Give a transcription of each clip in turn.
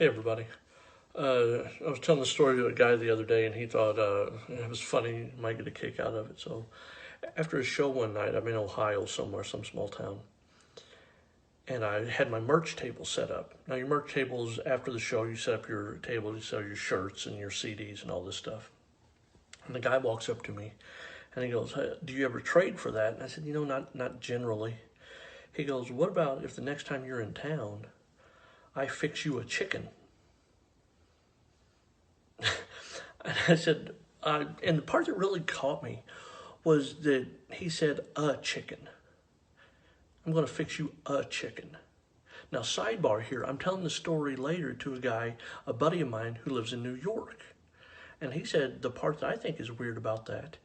Hey everybody. I was telling the story to a guy the other day, and he thought it was funny, might get a kick out of it. So, after a show one night, I'm in Ohio somewhere, some small town, and I had my merch table set up. Now, your merch table is after the show, you set up your table, you sell your shirts and your CDs and all this stuff. And the guy walks up to me, and he goes, "Hey, do you ever trade for that?" And I said, not generally. He goes, "What about if the next time you're in town, I fix you a chicken?" And I said, and the part that really caught me was that he said, "a chicken. I'm going to fix you a chicken." Now, sidebar here, I'm telling the story later to a guy, a buddy of mine who lives in New York. And he said the part that I think is weird about that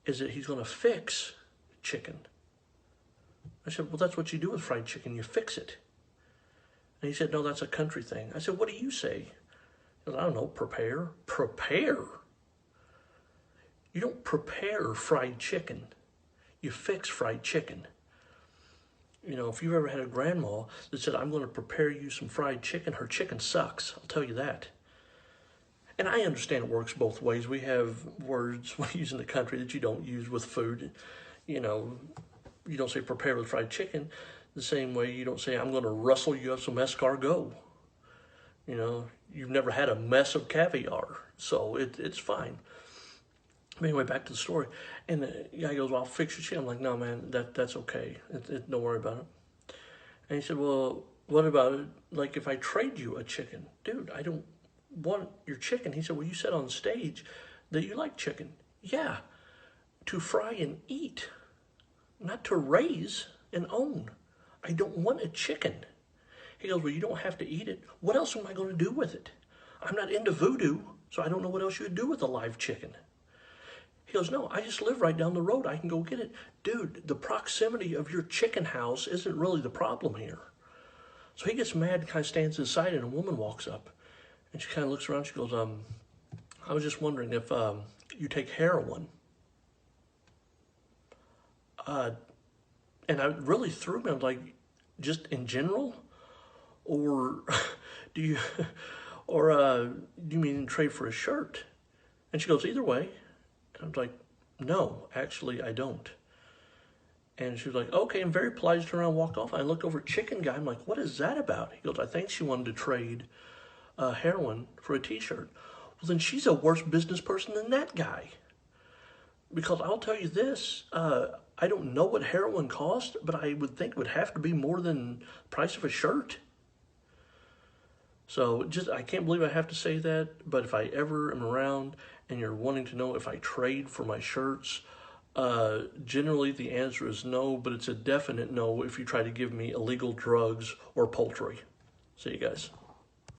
is that he's going to fix chicken. I said, "Well, that's what you do with fried chicken. You fix it." And he said, "No, that's a country thing." I said, "What do you say?" He goes, "I don't know, prepare." Prepare? You don't prepare fried chicken. You fix fried chicken. You know, if you've ever had a grandma that said, "I'm going to prepare you some fried chicken," her chicken sucks. I'll tell you that. And I understand it works both ways. We have words we use in the country that you don't use with food. You know, you don't say prepare with fried chicken the same way you don't say, "I'm going to rustle you up some escargot." You know, you've never had a mess of caviar, so it's fine. But anyway, back to the story. And the guy goes, "Well, I'll fix your chicken." I'm like, "No, man, that's okay. Don't worry about it." And he said, "Well, what about it? Like if I trade you a chicken?" "Dude, I don't want your chicken." He said, "Well, you said on stage that you like chicken." "Yeah, to fry and eat, not to raise and own. I don't want a chicken." He goes, "Well, you don't have to eat it. What else am I going to do with it? I'm not into voodoo, so I don't know what else you would do with a live chicken." He goes, "No, I just live right down the road. I can go get it." Dude, the proximity of your chicken house isn't really the problem here. So he gets mad and kind of stands to the side, and a woman walks up. And she kind of looks around. She goes, "I was just wondering if you take heroin." And I really threw me. I'm like, "Just in general? Or do you, or do you mean trade for a shirt?" And she goes, "Either way." And I'm like, "No, actually, I don't." And she was like, "Okay," and very polite, turned around and walked off. I looked over at Chicken Guy. I'm like, "What is that about?" He goes, "I think she wanted to trade heroin for a t-shirt." Well, then she's a worse business person than that guy. Because I'll tell you this, I don't know what heroin costs, but I would think it would have to be more than the price of a shirt. So I can't believe I have to say that, but if I ever am around and you're wanting to know if I trade for my shirts, generally the answer is no, but it's a definite no if you try to give me illegal drugs or poultry. See you guys.